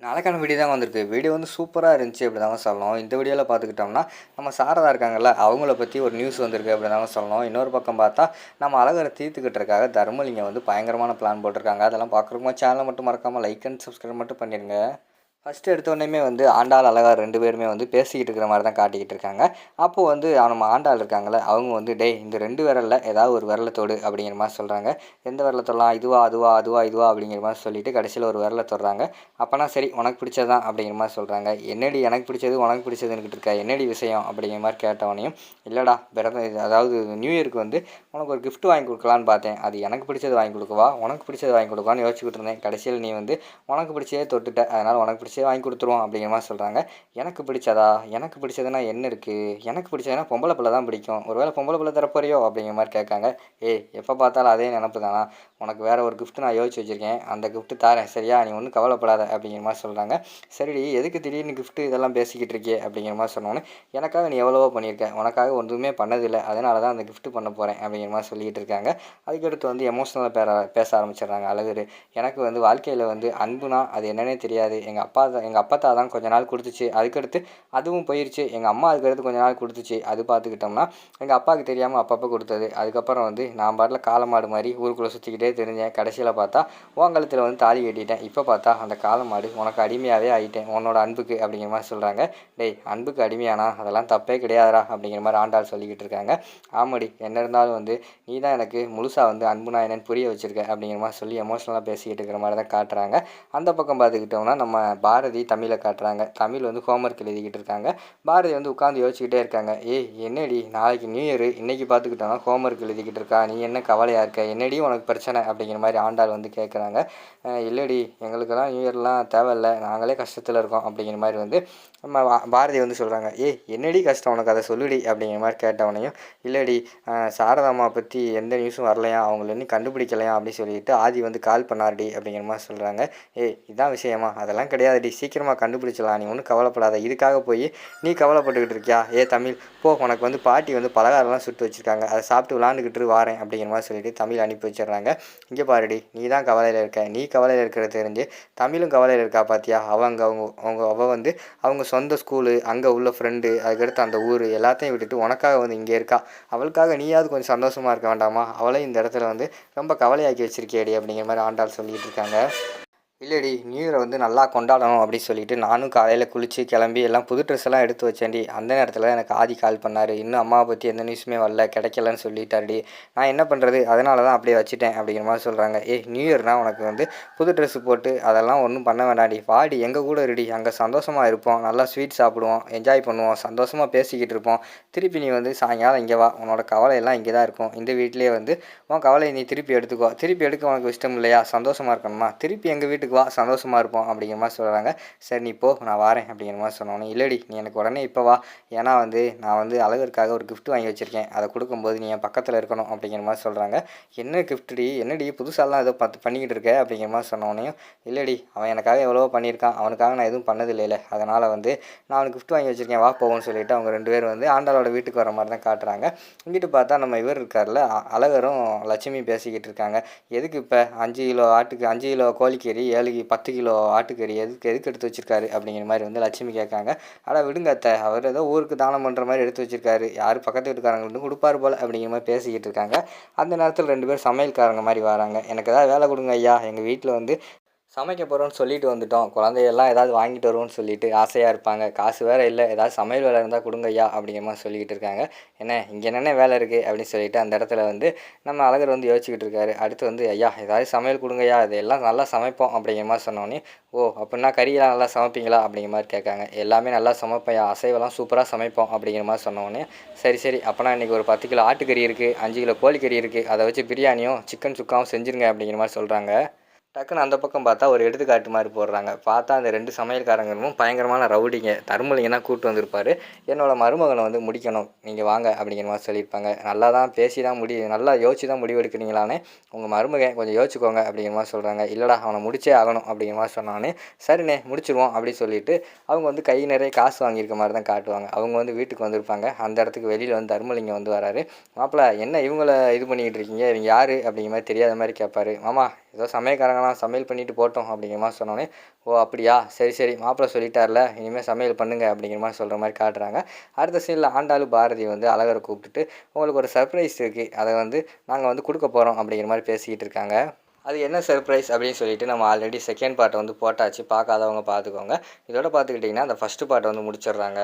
நாளைக்கான வீடியோ தான் வந்திருக்கு. வீடியோ வந்து சூப்பராக இருந்துச்சு அப்படி தாங்க சொல்லணும். இந்த வீடியோவில் பார்த்துக்கிட்டோம்னா, நம்ம சாரதா இருக்காங்கல்ல, அவங்கள பற்றி ஒரு நியூஸ் வந்திருக்கு அப்படி தாங்க சொல்லணும். இன்னொரு பக்கம் பார்த்தா, நம்ம அழகரை தீர்த்துக்கிட்டுருக்காக தர்மலிங்கம் வந்து பயங்கரமான பிளான் போட்டிருக்காங்க. அதெல்லாம் பார்க்குறவங்க சேனலை மட்டும் மறக்காமல் லைக் அண்ட் சப்ஸ்கிரைப் மட்டும் பண்ணிடுங்க. ஃபஸ்ட்டு எடுத்தோடனேயுமே வந்து ஆண்டாள், அழகர் 2 பேருமே வந்து பேசிக்கிட்டு இருக்கிற மாரி தான் காட்டிக்கிட்டு இருக்காங்க. அப்போது வந்து நம்ம ஆண்டாள் இருக்காங்கல்ல, அவங்க வந்து "டேய் இந்த 2 விரல்ல ஏதாவது ஒரு விரல தொடு" அப்படிங்கிற மாரி சொல்கிறாங்க. எந்த விரல தொடலாம்? இதுவா, அதுவா, அதுவா, இதுவா அப்படிங்கிற மாரி சொல்லிட்டு கடைசியில் ஒரு விரல தொடுறாங்க. அப்போனா சரி உனக்கு பிடிச்சது தான் அப்படிங்கிற மாரி சொல்கிறாங்க. "என்னடி எனக்கு பிடிச்சது, உனக்கு பிடிச்சதுன்னுக்கிட்டு இருக்க, என்னடி விஷயம்?" அப்படிங்கிற மாரி கேட்டவனையும், "இல்லைடா அதாவது நியூ இயருக்கு வந்து உனக்கு ஒரு கிஃப்ட் வாங்கி கொடுக்கலான்னு பார்த்தேன். அது எனக்கு பிடிச்சது வாங்கி கொடுக்கவா, உனக்கு பிடிச்சது வாங்கி கொடுக்கவான்னு யோசிச்சுக்கிட்டு இருந்தேன். கடைசியில் நீ வந்து உனக்கு பிடிச்சதே தொட்டுட்ட. அதனால் உனக்கு பிடிச்சதே வாங்கி கொடுத்துருவோம்" அப்படிங்கிற மாதிரி சொல்கிறாங்க. எனக்கு பிடிச்சதா? எனக்கு பிடிச்சதுன்னா என்ன இருக்குது? எனக்கு பிடிச்சதுன்னா பொம்பளை பிள்ளை தான் பிடிக்கும். ஒரு வேளை பொம்பளை பிள்ளை தரப்போறியோ அப்படிங்கிற மாதிரி கேட்காங்க. "ஏய் எப்போ பார்த்தாலும் அதே நினப்பு தானா? உனக்கு வேறு ஒரு கிஃப்ட் நான் யோசிச்சு வச்சுருக்கேன். அந்த கிஃப்ட்டு தாரேன் சரியா? நீ ஒன்றும் கவலைப்படாத" அப்படிங்கிற மாதிரி சொல்கிறாங்க. "சரிடி எதுக்கு திடீர்னு கிஃப்ட்டு இதெல்லாம் பேசிக்கிட்டு இருக்கியே" அப்படிங்கிற மாதிரி சொன்னோன்னே, "எனக்காக நீ எவ்வளவோ பண்ணியிருக்க. உனக்காக ஒன்றுமே பண்ணதில்லை. அதனால தான் அந்த கிஃப்ட்டு பண்ண போகிறேன்" அப்படிங்கிற மாதிரி சொல்லிக்கிட்டு இருக்காங்க. அதுக்கடுத்து வந்து எமோஷ்னலாக பேச ஆரம்பிச்சிடுறாங்க அழகர். "எனக்கு வந்து வாழ்க்கையில் வந்து அன்புனா அது என்னன்னே தெரியாது. எங்கள் அப்பத்தா தான் கொஞ்ச நாள் கொடுத்துச்சு. அதுக்கடுத்து அதுவும் போயிடுச்சு. எங்கள் அம்மா அதுக்கடுத்து கொஞ்ச நாள் கொடுத்துச்சு. அது பார்த்துக்கிட்டோம்னா எங்கள் அப்பாவுக்கு தெரியாமல் அப்பப்போ கொடுத்தது. அதுக்கப்புறம் வந்து நான் பாட்டில் காளமாடு மாதிரி ஊருக்குள்ளே சுற்றிக்கிட்டே தெரிஞ்சேன். கடைசியில் பார்த்தா உன் கழுத்தில் வந்து தாலி கட்டிட்டேன். இப்போ பார்த்தா அந்த காளமாடு உனக்கு அடிமையாகவே ஆகிட்டேன் உன்னோட அன்புக்கு" அப்படிங்கிற மாதிரி சொல்கிறாங்க. "டேய் அன்புக்கு அடிமையானா அதெல்லாம் தப்பே கிடையாதுடா" அப்படிங்கிற மாதிரி ஆண்டாள் சொல்லிக்கிட்டு இருக்காங்க. "ஆமாடி என்ன இருந்தாலும் வந்து நீ தான் எனக்கு முழுசாக வந்து அன்புனா என்னன்னு புரிய வச்சுருக்க" அப்படிங்கிற மாதிரி சொல்லி எமோஷ்னலாக பேசிக்கிட்டு இருக்கிற மாதிரி தான் காட்டுறாங்க. அந்த பக்கம் பார்த்துக்கிட்டோம்னா நம்ம பாரதி தமிழை காட்டுறாங்க. தமிழ் வந்து ஹோம்ஒர்க் எழுதிக்கிட்டு இருக்காங்க. பாரதி வந்து உட்காந்து யோசிச்சுக்கிட்டே இருக்காங்க. "ஏய் என்னடி நாளைக்கு நியூ இயரு, இன்றைக்கி பார்த்துக்கிட்டோன்னா ஹோம்ஒர்க் எழுதிக்கிட்டு இருக்கா, நீ என்ன கவலையாக இருக்க, என்னடி உனக்கு பிரச்சனை" அப்படிங்கிற மாதிரி ஆண்டாள் வந்து கேட்குறாங்க. "இல்லடி எங்களுக்கெல்லாம் நியூ இயர்லாம் தேவையில்ல, நாங்களே கஷ்டத்தில் இருக்கோம்" அப்படிங்கிற மாதிரி வந்து நம்ம பாரதி வந்து சொல்கிறாங்க. "ஏய் என்னடி கஷ்டம் உனக்கு, அதை சொல்லுடி" அப்படிங்கிற மாதிரி கேட்டவனையும், "இல்லடி சாரதாம்மா பற்றி எந்த நியூஸும் வரலையா, அவங்கள இன்னும் கண்டுபிடிக்கலையா" அப்படின்னு சொல்லிட்டு ஆதி வந்து கால் பண்ணார்டி அப்படிங்கிற மாதிரி சொல்கிறாங்க. "ஏய் இதான் விஷயமா? அதெல்லாம் கிடையாதுடி, சீக்கிரமாக கண்டுபிடிச்சிடலாம், நீ ஒன்றும் கவலைப்படாத. இதுக்காக போய் நீ கவலைப்பட்டுக்கிட்டு இருக்கியா? தமிழ் போ, உனக்கு வந்து பாட்டி வந்து பலகாரம்லாம் சுட்டு வச்சுருக்காங்க, அதை சாப்பிட்டு விளாண்டுக்கிட்டு வாரேன்" அப்படிங்கிற மாதிரி சொல்லிட்டு தமிழ் அனுப்பி வச்சிடுறாங்க. "இங்கே பாருடி நீ தான் கவலையில் இருக்க, நீ கவலையில் இருக்கிறத தெரிஞ்சு தமிழும் கவலையில் இருக்கா பார்த்தியா? அவள் வந்து அவங்க சொந்த ஸ்கூலு, அங்கே உள்ள ஃப்ரெண்டு, அதுக்கடுத்து அந்த ஊர் எல்லாத்தையும் விட்டுட்டு உனக்காக வந்து இங்கே இருக்கா. அவளுக்காக நீயாவது கொஞ்சம் சந்தோஷமாக இருக்க வேண்டாமா? அவளையும் இந்த இடத்துல வந்து ரொம்ப கவலையாக்கி வச்சிருக்கேடி" அப்படிங்கிற மாதிரி ஆண்டாள் சொல்லிகிட்டு இருக்காங்க. "இல்லடி நியூ இயரை வந்து நல்லா கொண்டாடணும்" அப்படின்னு சொல்லிட்டு நானும் காலையில் குளித்து கிளம்பி எல்லாம் புது ட்ரெஸ் எல்லாம் எடுத்து வச்சேன்டி. அந்த நேரத்தில் எனக்கு ஆதி கால் பண்ணார். "இன்னும் அம்மாவை பற்றி எந்த நியூஸுமே வரல, கிடைக்கலன்னு சொல்லிட்டாருடி. நான் என்ன பண்ணுறது, அதனால தான் அப்படியே வச்சுட்டேன்" அப்படிங்கிற மாதிரி சொல்கிறாங்க. "ஏய் நியூ இயர்னால் உனக்கு வந்து புது ட்ரெஸ்ஸு போட்டு அதெல்லாம் ஒன்றும் பண்ண வேண்டாம்டி, வாடி எங்கள் கூட இருடி, அங்கே சந்தோஷமாக இருப்போம், நல்லா ஸ்வீட் சாப்பிடுவோம், என்ஜாய் பண்ணுவோம், சந்தோஷமாக பேசிக்கிட்டு இருப்போம். திருப்பி நீ வந்து சாயங்காலம் இங்கே வா, உன்னோட கவலையெல்லாம் இங்கே தான் இருக்கும். இந்த வீட்டிலேயே வந்து உன் கவலையை நீ திருப்பி எடுத்துக்கோ. திருப்பி எடுக்க உனக்கு இஷ்டம் இல்லையா, சந்தோஷமாக இருக்கணுமா, திருப்பி எங்கள் வீட்டுக்கு வா, சந்தோஷமாக இருப்போம்" அப்படிங்கிற மாதிரி சொல்கிறாங்க. "சரி நீ போ, நான் வாரேன்" அப்படிங்கிற மாதிரி சொன்னோன்னே, "இல்லடி நீ எனக்கு உடனே இப்போ வா, ஏன்னா வந்து நான் வந்து அழகருக்காக ஒரு கிஃப்ட் வாங்கி வச்சுருக்கேன், அதை கொடுக்கும்போது நீ என் பக்கத்தில் இருக்கணும்" அப்படிங்கிற மாதிரி சொல்கிறாங்க. "என்ன கிஃப்ட்டுடி, என்னடி புதுசாலாம் ஏதோ பண்ணிக்கிட்டு இருக்க" அப்படிங்கிற மாதிரி சொன்னோடனையும், "இல்லடி அவன் எனக்காக எவ்வளவோ பண்ணியிருக்கான், அவனுக்காக நான் எதுவும் பண்ணதில்லைல, அதனால் வந்து நான் அவனுக்கு கிஃப்ட் வாங்கி வச்சுருக்கேன், வா போவோம்னு" சொல்லிட்டு அவங்க 2 பேரும் வந்து ஆண்டாளோட வீட்டுக்கு வர மாதிரி தான் காட்டுறாங்க. இங்கிட்டு பார்த்தா நம்ம இவர் இருக்கார்ல, அழகரும் லட்சுமி பேசிக்கிட்டு இருக்காங்க. "எதுக்கு இப்போ 5 கிலோ கோழிக்கறி, 10 கிலோ ஆட்டுக்கறி எதுக்கு எடுத்து வச்சுருக்காரு" அப்படிங்கிற மாதிரி வந்து லட்சுமி கேட்காங்க. "அட விடுங்க அத்தை, அவர் ஏதோ ஊருக்கு தானம் பண்ணுற மாதிரி எடுத்து வச்சுருக்காரு, யார் பக்கத்து வீட்டுக்காரங்களுக்கு கொடுப்பாரு போல்" அப்படிங்கிற மாதிரி பேசிக்கிட்டு இருக்காங்க. அந்த நேரத்தில் 2 பேர் சமையல்காரங்க மாதிரி வராங்க. "எனக்கு ஏதாவது வேலை கொடுங்க ஐயா, எங்கள் வீட்டில் வந்து சமைக்க போகிறோன்னு சொல்லிட்டு வந்துட்டோம், குழந்தையெல்லாம் ஏதாவது வாங்கிட்டு வருவோன்னு சொல்லிட்டு ஆசையாக இருப்பாங்க, காசு வேறு இல்லை, ஏதாவது சமையல் வேலை இருந்தால் கொடுங்க ஐயா" அப்படிங்கிற மாதிரி சொல்லிக்கிட்டு இருக்காங்க. "என்ன இங்கே என்னென்ன வேலை இருக்குது" அப்படின்னு சொல்லிட்டு அந்த இடத்துல வந்து நம்ம அழகர் வந்து யோசிச்சுக்கிட்டு இருக்காரு. அடுத்து வந்து, "ஐயா ஏதாவது சமையல் கொடுங்கய்யா, இதெல்லாம் நல்லா சமைப்போம்" அப்படிங்கிற மாதிரி சொன்னோன்னே, "ஓ அப்படின்னா கறியெல்லாம் நல்லா சமைப்பீங்களா" அப்படிங்கிற மாதிரி கேட்காங்க. "எல்லாமே நல்லா சமைப்பேன்யா, அசைவெல்லாம் சூப்பராக சமைப்போம்" அப்படிங்கிற மாதிரி சொன்னோடனே, "சரி சரி அப்போனா இன்றைக்கி ஒரு 10 கிலோ ஆட்டுக்கறி இருக்குது, 5 கிலோ கோழிக்கறி இருக்குது, அதை வச்சு பிரியாணியும் சிக்கன் சுக்காவும் செஞ்சுருங்க" அப்படிங்கிற மாதிரி சொல்கிறாங்க. டக்குன்னு அந்த பக்கம் பார்த்தா ஒரு எடுத்துக்காட்டு மாதிரி போடுறாங்க. பார்த்தா அந்த 2 சமையல்காரங்களும் பயங்கரமான ரவுடிங்க. தர்மலிங்கம் தான் கூப்பிட்டு வந்திருப்பார். "என்னோடய மருமகனை வந்து முடிக்கணும், நீங்கள் வாங்க" அப்படிங்கிற மாதிரி சொல்லியிருப்பாங்க. "நல்லா தான் பேசி தான் நல்லா யோசிச்சு தான் முடிவு எடுக்கிறீங்களானே, உங்கள் மருமகன் கொஞ்சம் யோசிச்சுக்கோங்க" அப்படிங்கிற மாதிரி சொல்கிறாங்க. "இல்லைடா அவனை முடிச்சே ஆகணும்" அப்படிங்கிற மாதிரி சொன்னானே, "சரிண்ணே முடிச்சிருவோம்" அப்படின்னு சொல்லிட்டு அவங்க வந்து கை நிறைய காசு வாங்கியிருக்க மாதிரி தான் காட்டுவாங்க. அவங்க வந்து வீட்டுக்கு வந்திருப்பாங்க. அந்த இடத்துக்கு வெளியில் வந்து தர்மலிங்கம் வந்து வராரு. "மாப்பிள்ள என்ன இவங்கள இது பண்ணிக்கிட்டு இருக்கீங்க, இவங்க யார்" அப்படிங்கிற மாதிரி தெரியாத மாதிரி கேட்பாரு. "மாமா ஏதோ சமயக்காரங்களாம் வேணாம் சமையல் பண்ணிட்டு போட்டோம் அப்படிங்கிற மாதிரி சொன்னோடனே, ஓ அப்படியா, சரி சரி மாப்பிள்ளை சொல்லிட்டார்ல, இனிமேல் சமையல் பண்ணுங்க அப்படிங்கிற மாதிரி சொல்கிற மாதிரி காட்டுறாங்க. அடுத்த சீனில் ஆண்டாளு பாரதி வந்து அழகரை கூப்பிட்டுட்டு, உங்களுக்கு ஒரு சர்ப்ரைஸ் இருக்குது, அதை வந்து நாங்கள் வந்து கொடுக்க போகிறோம் அப்படிங்கிற மாதிரி பேசிக்கிட்டு இருக்காங்க. அது என்ன சர்ப்ரைஸ் அப்படின்னு சொல்லிட்டு நம்ம ஆல்ரெடி செகண்ட் பார்ட்டை வந்து போட்டாச்சு, பார்க்காதவங்க பார்த்துக்கோங்க. இதோட பார்த்துக்கிட்டிங்கன்னா அந்த ஃபஸ்ட்டு பார்ட்டை வந்து முடிச்சிடுறாங்க.